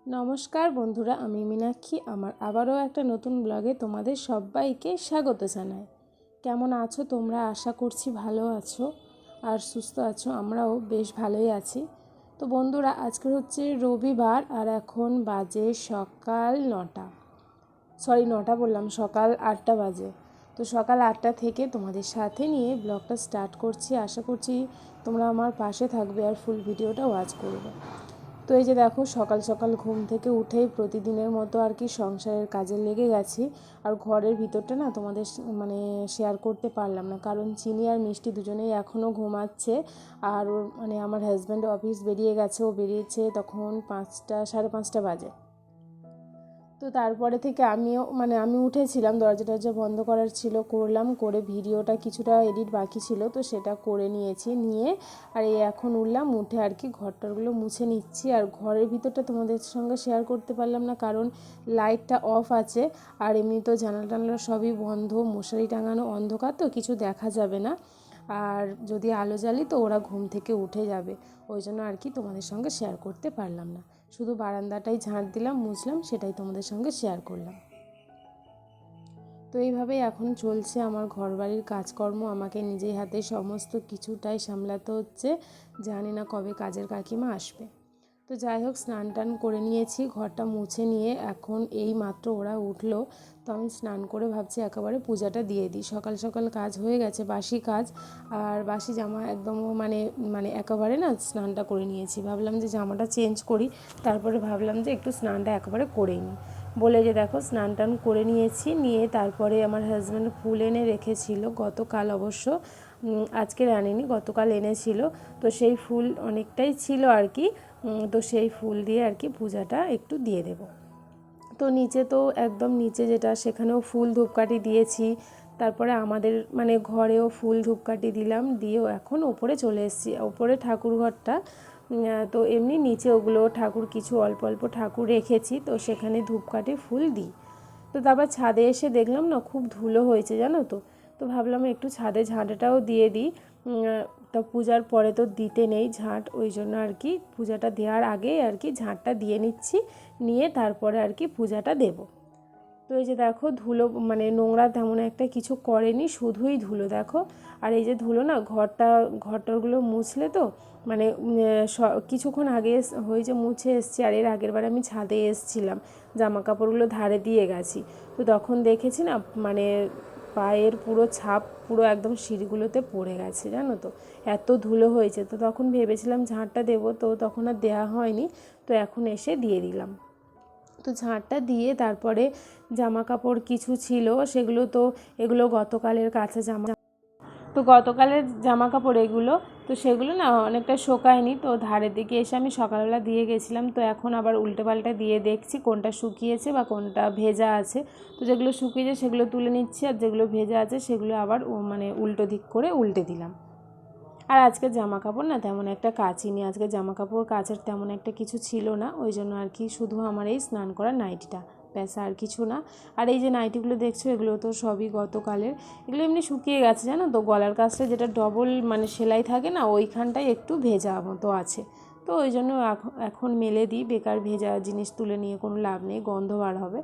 নমস্কার বন্ধুরা, আমি মীনাক্ষী। আমার আবারও একটা নতুন ব্লগে তোমাদের সবাইকে স্বাগত জানাই। কেমন আছো তোমরা? আশা করছি ভালো আছো আর সুস্থ আছো। আমরাও বেশ ভালোই আছি। তো বন্ধুরা, আজকে হচ্ছে রবিবার আর এখন বাজে সকাল 9টা। সরি, 9টা বললাম, সকাল 8টা বাজে। তো সকাল 8টা থেকে তোমাদের সাথে নিয়ে ব্লগটা স্টার্ট করছি। আশা করছি তোমরা আমার পাশে থাকবে আর ফুল ভিডিওটা ওয়াচ করবে। তো এই যে দেখো, সকাল সকাল ঘুম থেকে উঠেই প্রতিদিনের মতো আর কি সংসারের কাজে লেগে গেছি। আর ঘরের ভিতরটা না তোমাদের শেয়ার করতে পারলাম না, কারণ চিনি আর মিষ্টি দুজনেই এখনও ঘুমাচ্ছে। আর আমার হাজব্যান্ড অফিস বেরিয়ে গেছে, ও বেরিয়েছে তখন 5টা, 5:30 বাজে। তো তারপরে থেকে আমি উঠেছিলাম, দরজা টরজা বন্ধ করার ছিল, করলাম, করে ভিডিওটা কিছুটা এডিট বাকি ছিল তো সেটা করে নিয়ে আর এই এখন উঠলাম, উঠে আর কি ঘরটারগুলো মুছে নিচ্ছি। আর ঘরের ভিতরটা তোমাদের সঙ্গে শেয়ার করতে পারলাম না, কারণ লাইটটা অফ আছে আর এমনি তো জানালা টানালা সবই বন্ধ, মশারি টাঙানো, অন্ধকার তো কিছু দেখা যাবে না। আর যদি আলো জ্বালি তো ওরা ঘুম থেকে উঠে যাবে, ওই জন্য আর কি তোমাদের সঙ্গে শেয়ার করতে পারলাম না। শুধু বারান্দাটাই ঝাঁট দিলাম, মুছলাম, সেটাই তোমাদের সঙ্গে শেয়ার করলাম। তো এইভাবেই এখন চলছে আমার ঘরবাড়ির কাজকর্ম। আমাকে নিজেই হাতে সমস্ত কিছুটাই সামলাতে হচ্ছে। জানি না কবে কাজের কাকিমা আসবে। তো যাই হোক, স্নান টান করে নিয়েছি, ঘরটা মুছে নিয়ে এখন এই মাত্র ওরা উঠলো। তো আমি স্নান করে ভাবছি একেবারে পূজাটা দিয়ে দিই। সকাল সকাল কাজ হয়ে গেছে, বাসি কাজ। আর বাসি জামা একদম একেবারে না স্নানটা করে নিয়েছি। ভাবলাম যে জামাটা চেঞ্জ করি, তারপরে ভাবলাম যে একটু স্নানটা একেবারে করেই নিই বলে যে দেখো স্নান টান করে নিয়েছি। নিয়ে তারপরে আমার হাজব্যান্ড ফুল এনে রেখেছিল গতকাল, অবশ্য আজকের আনেনি, গতকাল এনেছিল। তো সেই ফুল অনেকটাই ছিল আর কি। তো সেই ফুল দিয়ে আর কি পূজাটা একটু দিয়ে দেব। তো নিচে তো একদম নিচে যেটা, সেখানেও ফুল ধূপকাঠি দিয়েছি। তারপরে আমাদের ঘরেও ফুল ধূপকাঠি দিলাম, দিয়েও এখন ওপরে চলে এসেছি। ওপরে ঠাকুর ঘরটা, তো এমনি নিচে ওগুলো ঠাকুর কিছু অল্প অল্প ঠাকুর রেখেছি, তো সেখানে ধূপকাঠি ফুল দিই। তো তারপর ছাদে এসে দেখলাম না খুব ধুলো হয়েছে জানো তো। তো ভাবলাম একটু ছাদে ঝাঁটাটাও দিয়ে দিই। তা পূজার পরে তো দিতে নেই ঝাঁট, ওই জন্য আর কি পূজাটা দেওয়ার আগেই আর কি ঝাঁটটা দিয়ে নিচ্ছি, নিয়ে তারপরে আর কি পূজাটা দেব। তো এই যে দেখো ধুলো, নোংরা তেমন একটা কিছু করেনি, শুধুই ধুলো দেখো। আর এই যে ধুলো না, ঘরটারগুলো মুছলে তো কিছুক্ষণ আগে হয়েছে মুছে এসছি। আর এর আগের বার আমি ছাদে এসছিলাম, জামা কাপড়গুলো ধারে দিয়ে গেছি। তো তখন দেখেছি না পায়ের পুরো ছাপ পুরো একদম সিঁড়িগুলোতে পড়ে গেছে জানো তো, এত ধুলো হয়েছে। তো তখন ভেবেছিলাম ঝাঁটটা দেবো, তো তখন আর দেওয়া হয়নি। তো এখন এসে দিয়ে দিলাম। তো ঝাঁটটা দিয়ে তারপরে জামা কাপড় কিছু ছিল সেগুলো, তো এগুলো গতকালের কাছে গতকালের জামা কাপড় এগুলো, তো সেগুলো না অনেকটা শোকায়নি। তো ধারের দিকে এসে আমি সকালবেলা দিয়ে গেছিলাম, তো এখন আবার উল্টে পাল্টা দিয়ে দেখছি কোনটা শুকিয়েছে বা কোনটা ভেজা আছে। তো যেগুলো শুকিয়েছে সেগুলো তুলে নিচ্ছি, আর যেগুলো ভেজা আছে সেগুলো আবার উল্টো দিক করে উল্টে দিলাম। আর আজকে জামা কাপড় না তেমন একটা কাচিনি, আজকে জামা কাপড় কাচার তেমন একটা কিছু ছিল না, ওই জন্য আর কি শুধু আমার এই স্নান করার নাইটিটা, ব্যাস, আর কিছু না। আর এই যে নাইটিগুলো দেখছো, এগুলো তো সবই গতকালের। এগুলো এমনি শুকিয়ে গেছে জানো তো, গলার কাছটা যেটা ডবল সেলাই থাকে না, ওইখানটায় একটু ভেজা মতো আছে। তো ওই জন্য এখন মেলে দিই, বেকার ভেজা জিনিস তুলে নিয়ে কোনো লাভ নেই, গন্ধ বার হবে।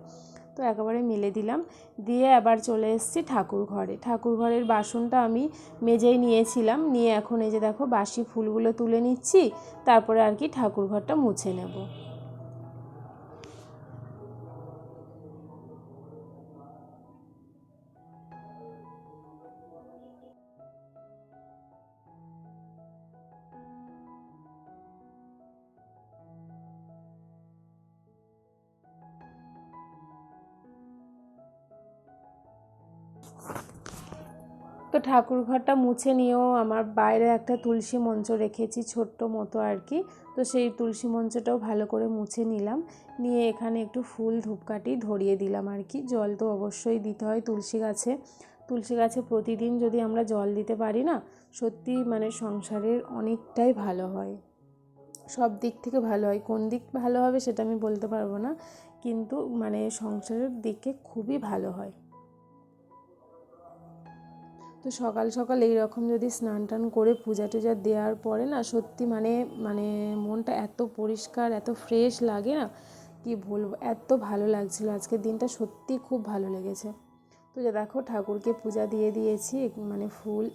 তো একেবারে মেলে দিলাম, দিয়ে আবার চলে এসেছি ঠাকুর ঘরে। ঠাকুর ঘরের বাসনটা আমি মেজেই নিয়েছিলাম, নিয়ে এখন এই যে দেখো বাসি ফুলগুলো তুলে নিচ্ছি, তারপরে আর কি ঠাকুর ঘরটা মুছে নেব। তো ঠাকুর ঘরটা মুছে নিয়েও আমার বাইরে একটা তুলসী মঞ্চ রেখেছি ছোট্ট মতো আর কি। তো সেই তুলসী মঞ্চটাও ভালো করে মুছে নিলাম, নিয়ে এখানে একটু ফুল ধূপকাঠি ধরিয়ে দিলাম আর কি। জল তো অবশ্যই দিতে হয় তুলসী গাছে প্রতিদিন যদি আমরা জল দিতে পারি না, সত্যি সংসারের অনেকটাই ভালো হয়, সব দিক থেকে ভালো হয়। কোন দিক ভালো হবে সেটা আমি বলতে পারবো না, কিন্তু সংসারের দিকে খুবই ভালো হয়। তো সকাল সকাল এই রকম যদি স্নান টান করে পূজা টুজা দেওয়ার পরে না, সত্যি মানে মনটা এত পরিষ্কার, এত ফ্রেশ লাগে না, কি বলবো, এত ভালো লাগছিল আজকের দিনটা, সত্যি খুব ভালো লেগেছে। তো যে দেখো ঠাকুরকে পূজা দিয়ে দিয়েছি, মানে ফুল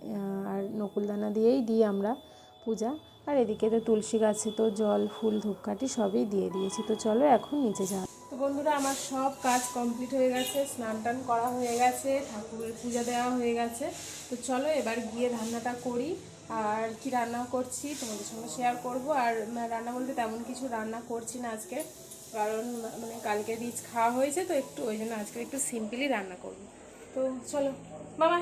আর নকুলদানা দিয়েই দিই আমরা পূজা। আর এদিকে তো তুলসী গাছে তো জল ফুল ধূপকাঠি সবই দিয়ে দিয়েছি। তো চলো এখন নিচে যাও। তো বন্ধুরা আমার সব কাজ কমপ্লিট হয়ে গেছে, স্নান টান করা হয়ে গেছে, ঠাকুরের পূজা দেওয়া হয়ে গেছে। তো চলো এবার গিয়ে রান্নাটা করি। আর কি রান্না করছি তোমাদের সঙ্গে শেয়ার করব। আর রান্না বলতে তেমন কিছু রান্না করছি না আজকে, কারণ মানে কালকে রিচ খাওয়া হয়েছে তো একটু, ওই জন্য আজকে একটু সিম্পলি রান্না করব। তো চলো মামা।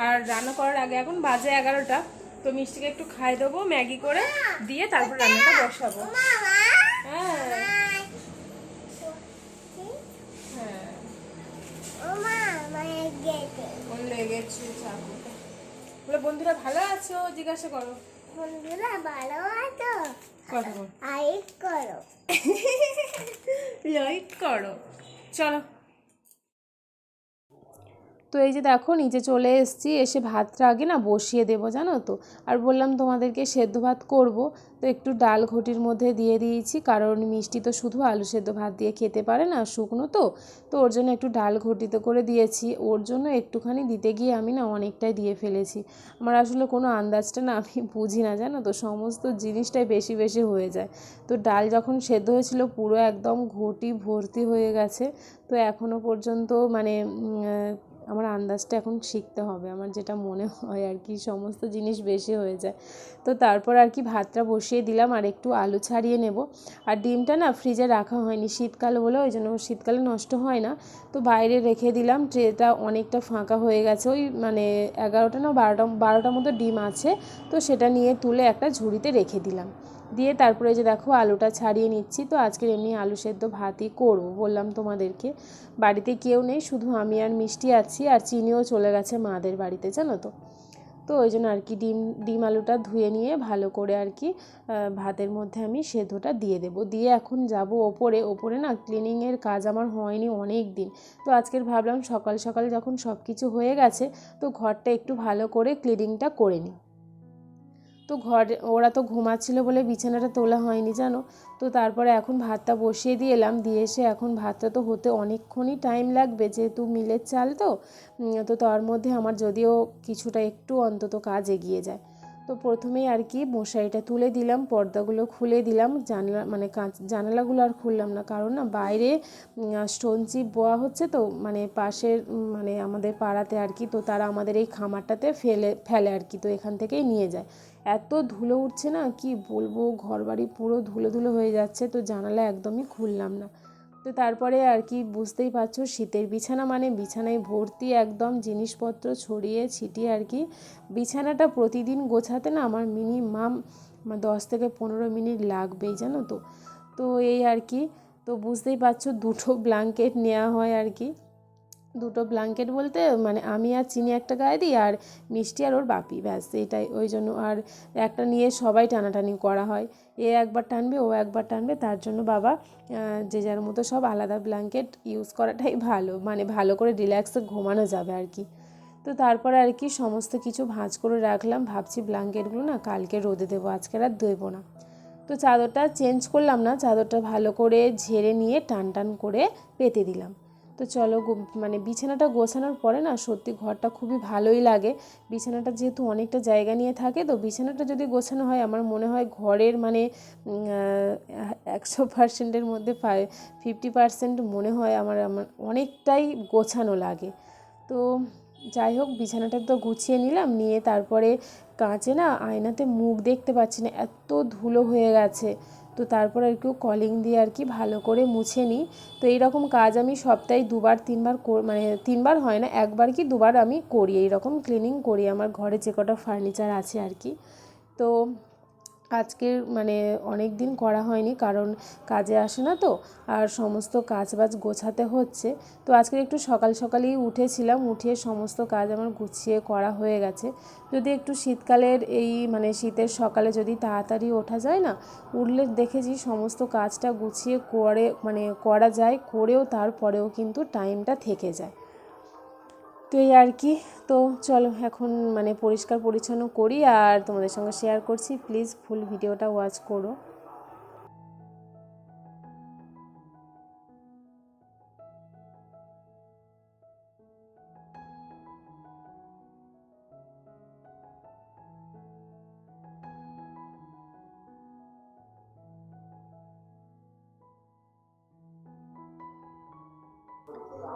আর রান্না করার আগে এখন বাজে 11টা, তো মিষ্টিকে একটু খাই দেবো ম্যাগি করে দিয়ে, তারপর রান্নাটা বসাবো। হ্যাঁ লেগেছে চাকুটা। বলে বন্ধুরা ভালো আছো জিজ্ঞাসা করো। বন্ধুরা ভালো আছো? কথা বল। লাইক করো। লাইক করো। চলো। তো এই যে দেখো নিচে চলে এসেছি, এসে ভাতটা আগে না বসিয়ে দেবো জানো তো। আর বললাম তোমাদেরকে সেদ্ধ ভাত করব, তো একটু ডাল ঘটির মধ্যে দিয়ে দিয়েছি, কারণ মিষ্টি তো শুধু আলু সেদ্ধ ভাত দিয়ে খেতে পারে না, শুকনো তো। তো ওর জন্য একটু ডাল ঘটিতে করে দিয়েছি, ওর জন্য একটুখানি দিতে গিয়ে আমি না অনেকটাই দিয়ে ফেলেছি। আমার আসলে কোনো আন্দাজটা না আমি বুঝি না জানো তো, সমস্ত জিনিসটাই বেশি বেশি হয়ে যায়। তো ডাল যখন সেদ্ধ হয়েছিল পুরো একদম ঘটি ভর্তি হয়ে গেছে। তো এখনও পর্যন্ত মানে আমার আন্দাজটা এখন শিখতে হবে, আমার যেটা মনে হয় আর কি, সমস্ত জিনিস বেশি হয়ে যায়। তো তারপর আর কি ভাতটা বসিয়ে দিলাম, আর একটু আলু ছাড়িয়ে নেব। আর ডিমটা না ফ্রিজে রাখা হয়নি, শীতকাল বলে, ওই জন্য শীতকালে নষ্ট হয় না। তো বাইরে রেখে দিলাম, ট্রেটা অনেকটা ফাঁকা হয়ে গেছে, ওই মানে 11টা না 12টার মতো ডিম আছে। তো সেটা নিয়ে তুলে একটা ঝুড়িতে রেখে দিলাম, দিয়ে তারপরে যে দেখো আলুটা ছাড়িয়ে নিচ্ছি। তো আজকের এমনি আলু সেদ্ধ ভাতই করবো বললাম তোমাদেরকে। বাড়িতে কেউ নেই, শুধু আমি আর মিষ্টি আছি, আর চিনিও চলে গেছে মাদের বাড়িতে জানো তো। তো ওই জন্য আর কি ডিম আলুটা ধুয়ে নিয়ে ভালো করে আর কি ভাতের মধ্যে আমি সেদ্ধটা দিয়ে দেবো, দিয়ে এখন যাব ওপরে না ক্লিনিংয়ের কাজ আমার হয়নি অনেক দিন। তো আজকের ভাবলাম সকাল সকাল যখন সব কিছু হয়ে গেছে, তো ঘরটা একটু ভালো করে ক্লিনিংটা করে নিই। তো ওরা তো ঘুমাচ্ছিল বলে বিছানাটা তোলা হয়নি জানো। তো তারপরে এখন ভাতটা বসিয়ে দিয়ে এলাম, দিয়ে এসে এখন ভাতটা তো হতে অনেকক্ষণই টাইম লাগবে, যেহেতু মিলের চাল তো। তো তার মধ্যে আমার যদিও কিছুটা একটু অন্তত কাজ এগিয়ে যায়। তো প্রথমেই আর কি মশারিটা তুলে দিলাম, পর্দাগুলো খুলে দিলাম, জানালাগুলো আর খুললাম না, কারণ না বাইরে স্টোন চিপ বোয়া হচ্ছে তো, মানে পাশের মানে আমাদের পাড়াতে আর কি। তো তারা আমাদের এই খামারটাতে ফেলে আর কি, তো এখান থেকেই নিয়ে যায়। এত ধুলো উঠছে না কি বলবো, ঘরবাড়ি পুরো ধুলো ধুলো হয়ে যাচ্ছে, তো জানালা একদমই খুললাম না। তো তারপরে আর কি বুঝতেই পারছো, শীতের বিছানা মানে বিছানায় ভর্তি একদম জিনিসপত্র ছড়িয়ে ছিটিয়ে আর কি। বিছানাটা প্রতিদিন গোছাতে না আমার মিনিমাম 10 থেকে 15 মিনিট লাগবেই জানো তো। তো এই আর কি, তো বুঝতেই পারছো দুটো ব্ল্যাঙ্কেট নেওয়া হয় আর কি। দুটো ব্ল্যাঙ্কেট বলতে মানে আমি আর চিনি একটা গায়ে দিই, আর মিষ্টি আর ওর বাপি, ব্যাস এটাই। ওই জন্য আর একটা নিয়ে সবাই টানাটানি করা হয়, এ একবার টানবে ও একবার টানবে, তার জন্য বাবা যে যার মতো সব আলাদা ব্ল্যাঙ্কেট ইউজ করাটাই ভালো, মানে ভালো করে রিল্যাক্সে ঘুমানো যাবে আর কি। তো তারপরে আর কি সমস্ত কিছু ভাঁজ করে রাখলাম, ভাবছি ব্ল্যাঙ্কেটগুলো না কালকে রোদে দেবো, আজকে আর দেবো না। তো চাদরটা চেঞ্জ করলাম না, চাদরটা ভালো করে ঝেড়ে নিয়ে টান টান করে পেতে দিলাম। তো চলো মানে বিছানাটা গোছানোর পরে না সত্যি ঘরটা খুবই ভালোই লাগে। বিছানাটা যেহেতু অনেকটা জায়গা নিয়ে থাকে, তো বিছানাটা যদি গোছানো হয় আমার মনে হয় ঘরের মানে 100%-এর মধ্যে 50% মনে হয় আমার আমার অনেকটাই গোছানো লাগে। তো যাই হোক বিছানাটা তো গুছিয়ে নিলাম, নিয়ে তারপরে কাঁচে না আয়নাতে মুখ দেখতে পাচ্ছি না, এত ধুলো হয়ে গেছে। তো তারপর আর কি কলিং দিয়ে আর কি ভালো করে মুছে নিই। তো এইরকম কাজ আমি সপ্তাহে 2-3 বার মানে 3 বার হয় না, 1 বার কি 2 বার আমি করি, এইরকম ক্লিনিং করি আমার ঘরে যে কটা ফার্নিচার আছে আর কি। তো আজকের মানে অনেক দিন করা হয়নি, কারণ কাজে আসে না তো, আর সমস্ত কাজবাজ গোছাতে হচ্ছে। তো আজকে একটু সকাল সকালই উঠেছিলাম, উঠিয়ে সমস্ত কাজ আমার গুছিয়ে করা হয়ে গেছে। যদি একটু শীতকালের এই মানে শীতের সকালে যদি তাড়াতাড়ি ওঠা যায় না, উঠলে দেখেছি সমস্ত কাজটা গুছিয়ে করে মানে করা যায়, করেও তারপরেও কিন্তু টাইমটা থেকে যায়। তো এই আর কি। তো চলো এখন মানে পরিষ্কার পরিচ্ছন্ন করি আর তোমাদের সঙ্গে শেয়ার করছি, প্লিজ ফুল ভিডিওটা ওয়াচ করো।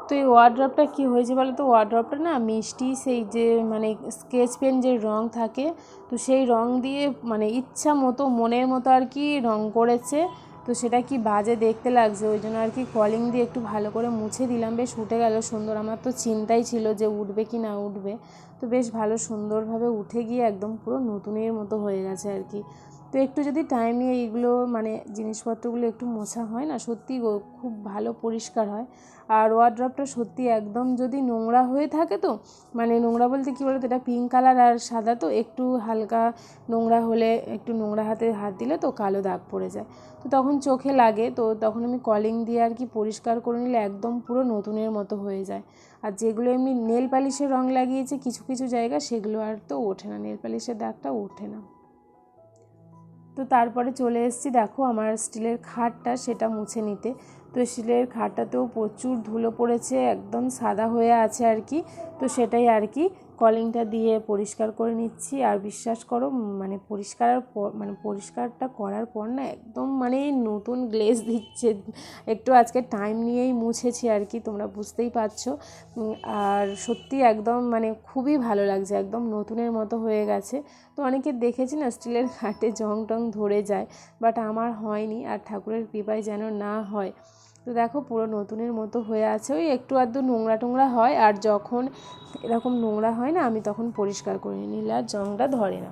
তো এই ওয়ার্ড্রপটা কী হয়েছে বলো তো, ওয়ার্ড্রপটা না মিষ্টি সেই যে মানে স্কেচ পেন যে রং থাকে, তো সেই রং দিয়ে মানে ইচ্ছা মতো মনের মতো আর কি রং করেছে। তো সেটা কি বাজে দেখতে লাগছে, ওই জন্য আর কি কলিং দিয়ে একটু ভালো করে মুছে দিলাম, বেশ উঠে গেল সুন্দর। আমার তো চিন্তাই ছিল যে উঠবে কি না উঠবে, তো বেশ ভালো সুন্দরভাবে উঠে গিয়ে একদম পুরো নতুনের মতো হয়ে গেছে আর কি। তো একটু যদি টাইম নিয়ে এইগুলো মানে জিনিসপত্রগুলো একটু মোছা হয় না, সত্যি খুব ভালো পরিষ্কার হয়। আর ওয়ার্ড্রপটা সত্যি একদম যদি নোংরা হয়ে থাকে, তো মানে নোংরা বলতে কী বলতো, এটা পিঙ্ক কালার আর সাদা, তো একটু হালকা নোংরা হলে একটু নোংরা হাত দিলে তো কালো দাগ পড়ে যায়, তো তখন চোখে লাগে। তো তখন আমি কলিং দিয়ে আর কি পরিষ্কার করে নিলে একদম পুরো নতুনের মতো হয়ে যায়। আর যেগুলো এমনি নেল পালিশের রং লাগিয়েছে কিছু কিছু জায়গা, সেগুলো আর তো ওঠে না, নেল পালিশের দাগটা ওঠে না। তো তারপরে চলে এসেছি দেখো আমার স্টিলের খাটটা সেটা মুছে নিতে। তো স্টিলের খাটটাতেও প্রচুর ধুলো পড়েছে, একদম সাদা হয়ে আছে আর কি। তো সেটাই আর কি কলিংটা দিয়ে পরিষ্কার করে নিচ্ছি। আর বিশ্বাস করো মানে পরিষ্কারটা করার পর না একদম মানে নতুন গ্লেজ দিচ্ছে। একটু আজকে টাইম নিয়েই মুছেছি আর কি, তোমরা বুঝতেই পারছো। আর সত্যি একদম মানে খুবই ভালো লাগছে, একদম নতুনের মতো হয়ে গেছে। তো অনেকে দেখেছি না স্টিলের খাটে জং টং ধরে যায়, বাট আমার হয়নি, আর ঠাকুরের কৃপায় যেন না হয়। তো দেখো পুরো নতুনের মতো হয়ে আছে, ওই একটু আধটু নোংরা টোংরা হয়, আর যখন এরকম নোংরা হয় না আমি তখন পরিষ্কার করে নিলে আর জংটা ধরে না।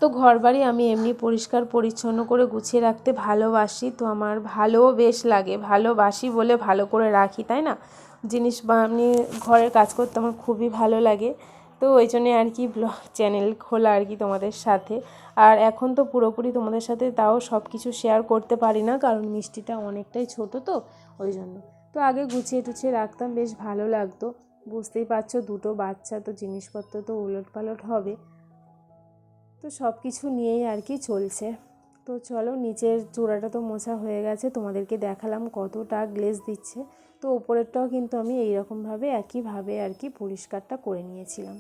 তো ঘরবাড়ি আমি এমনি পরিষ্কার পরিচ্ছন্ন করে গুছিয়ে রাখতে ভালোবাসি, তো আমার ভালোও বেশ লাগে, ভালোবাসি বলে ভালো করে রাখি, তাই না? জিনিস বা আমি ঘরের কাজ করতে আমার খুবই ভালো লাগে। তো ওই জন্যে আর কি ব্লগ চ্যানেল খোলা আর কি তোমাদের সাথে। আর এখন তো পুরোপুরি তোমাদের সাথে তাও সব কিছু শেয়ার করতে পারি না, কারণ মিষ্টিটা অনেকটাই ছোট, তো ওই জন্য। তো আগে গুছিয়ে টুছিয়ে রাখতাম, বেশ ভালো লাগতো। বুঝতেই পারছো দুটো বাচ্চা, তো জিনিসপত্র তো উলট পালট হবে, তো সব কিছু নিয়েই আর কি চলছে। তো চলো, নিচের চূড়াটা তো মোছা হয়ে গেছে, তোমাদেরকে দেখালাম কতটা গ্লেজ দিচ্ছে। তো ওপরেরটাও কিন্তু আমি এইরকমভাবে একইভাবে আর কি পরিষ্কারটা করে নিয়েছিলাম।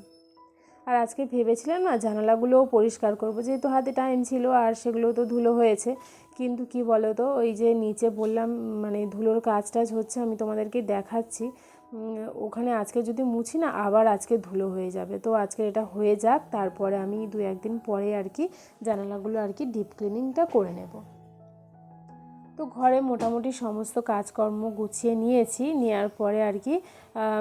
আর আজকে ভেবেছিলাম না জানালাগুলোও পরিষ্কার করবো, যেহেতু হাতে টাইম ছিল, আর সেগুলো তো ধুলো হয়েছে। কিন্তু কি বলো তো, ওই যে নিচে বললাম মানে ধুলোর কাজ টাজ হচ্ছে, আমি তোমাদেরকে দেখাচ্ছি। ওখানে আজকে যদি মুছি না আবার আজকে ধুলো হয়ে যাবে, তো আজকে এটা হয়ে যাক, তারপরে আমি 2-1 দিন পরে আর কি জানালাগুলো আর কি ডিপ ক্লিনিংটা করে নেব। তো ঘরে মোটামুটি সমস্ত কাজকর্ম গুছিয়ে নিয়েছি, নেওয়ার পরে আর কি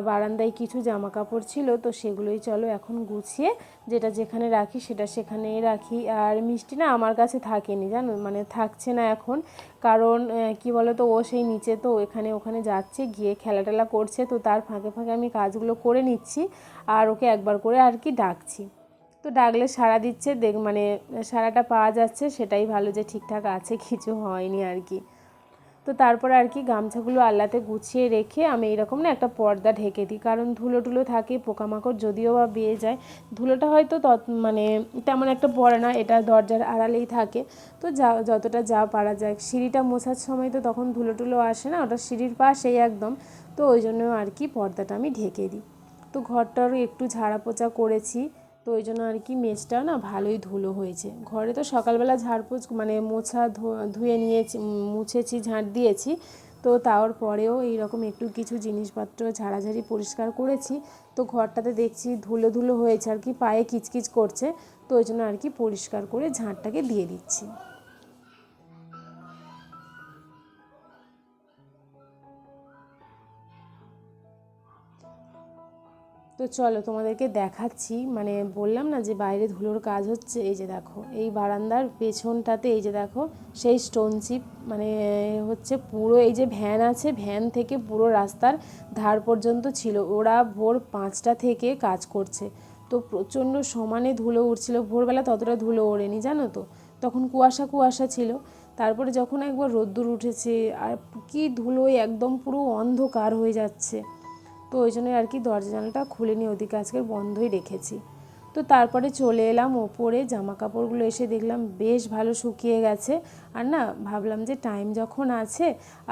বারান্দায় কিছু জামা কাপড় ছিল, তো সেগুলোই চলো এখন গুছিয়ে যেটা যেখানে রাখি সেটা সেখানেই রাখি। আর মিষ্টি না আমার কাছে থাকেনি জানো, মানে থাকছে না এখন, কারণ কি বলো তো, ও সেই নিচে তো এখানে ওখানে যাচ্ছে, গিয়ে খেলা টেলা করছে, তো তার ফাঁকে ফাঁকে আমি কাজগুলো করে নিচ্ছি, আর ওকে একবার করে আর কি ডাকছি। তো ডাকলে সাড়া দিচ্ছে, মানে সাড়াটা পাওয়া যাচ্ছে, সেটাই ভালো যে ঠিকঠাক আছে, কিছু হয়নি আর কি। তো তারপর আর কি গামছাগুলো আল্লাতে গুছিয়ে রেখে আমি এরকম না একটা পর্দা ঢেকে দিই, কারণ ধুলো টুলো থাকে, পোকামাকড় যদিও বা বেয়ে যায়, ধুলোটা হয়তো মানে তেমন একটা পড়ে না, এটা দরজার আড়ালেই থাকে। তো যতটা যা পারা যায়, সিঁড়িটা মোছার সময় তো তখন ধুলো টুলো আসে না, ওটা সিঁড়ির পাশেই একদম, তো ওই জন্য আর কি পর্দাটা আমি ঢেকে দিই। তো ঘরটারও একটু ঝাড়া পোছা করেছি, তো ওই জন্য আর কি মেঝটাও না ভালোই ধুলো হয়েছে। ঘরে তো সকালবেলা ঝাড়পোছ মানে মোছা ধুয়ে নিয়েছি, মুছেছি, ঝাঁট দিয়েছি, তো তার পরেও এইরকম একটু কিছু জিনিসপত্র ঝাড়াঝাড়ি পরিষ্কার করেছি। তো ঘরটাতে দেখছি ধুলো ধুলো হয়েছে আর কি, পায়ে কিচকিচ করছে, তো ওই জন্য আর কি পরিষ্কার করে ঝাঁটটাকে দিয়ে দিচ্ছি। তো চলো তোমাদেরকে দেখাচ্ছি, মানে বললাম না যে বাইরে ধুলোর কাজ হচ্ছে, এই যে দেখো এই বারান্দার পেছনটাতে এই যে দেখো সেই স্টোন চিপ মানে হচ্ছে পুরো, এই যে ভ্যান আছে, ভ্যান থেকে পুরো রাস্তার ধার পর্যন্ত ছিল, ওরা ভোর 5টা থেকে কাজ করছে। তো প্রচণ্ড সমানে ধুলো উঠছিল, ভোরবেলা ততটা ধুলো ওড়েনি জানো তো, তখন কুয়াশা কুয়াশা ছিল। তারপরে যখন একবার রোদ্দুর উঠেছে, আর কি ধুলোয় একদম পুরো অন্ধকার হয়ে যাচ্ছে, তো ওই জন্যই আর কি দরজা জানালাটা খুলে নিয়ে ওদিকে আজকে বন্ধই রেখেছি। তো তারপরে চলে এলাম ওপরে, জামা কাপড়গুলো এসে দেখলাম বেশ ভালো শুকিয়ে গেছে। আর না ভাবলাম যে টাইম যখন আছে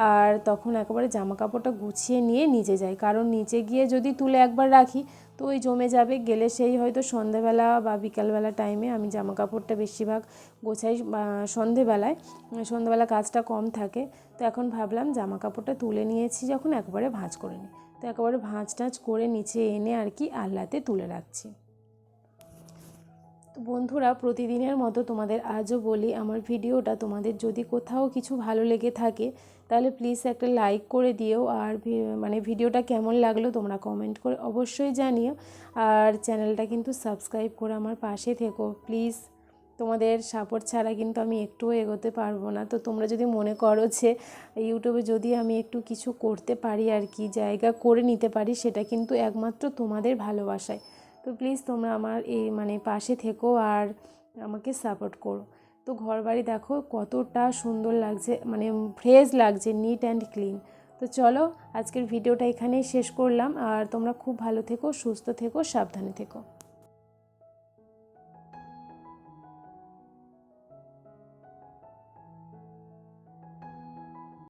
আর তখন একেবারে জামা কাপড়টা গুছিয়ে নিয়ে নিচে যাই, কারণ নিচে গিয়ে যদি তুলে একবার রাখি তো ওই জমে যাবে, গেলে সেই হয়তো সন্ধেবেলা বা বিকালবেলা টাইমে আমি জামা কাপড়টা বেশিরভাগ গোছাই সন্ধেবেলা কাজটা কম থাকে। তো এখন ভাবলাম জামা কাপড়টা তুলে নিয়েছি যখন একবারে ভাঁজ করে নিই, তো একেবারে ভাঁজ টাজ করে নিচে এনে আর কি আলনাতে তুলে রাখছি। তো বন্ধুরা, প্রতিদিনের মতো তোমাদের আজও বলি, আমার ভিডিওটা তোমাদের যদি কোথাও কিছু ভালো লেগে থাকে তাহলে প্লিজ একটা লাইক করে দিও, আর ভিডিওটা কেমন লাগলো তোমরা কমেন্ট করে অবশ্যই জানিও, আর চ্যানেলটা কিন্তু সাবস্ক্রাইব করে আমার পাশে থেকো প্লিজ। তোমাদের সাপোর্ট ছাড়া কিন্তু আমি একটুও এগোতে পারবো না। তো তোমরা যদি মনে করো যে ইউটিউবে যদি আমি একটু কিছু করতে পারি আর কি, জায়গা করে নিতে পারি, সেটা কিন্তু একমাত্র তোমাদের ভালোবাসায়। তো প্লিজ তোমরা আমার পাশে থেকো আর আমাকে সাপোর্ট করো। তো ঘরবাড়ি দেখো কতটা সুন্দর লাগছে, ফ্রেশ লাগছে, নিট অ্যান্ড ক্লিন। তো চলো আজকের ভিডিওটা এখানেই শেষ করলাম, আর তোমরা খুব ভালো থেকো, সুস্থ থেকো, সাবধানে থেকো।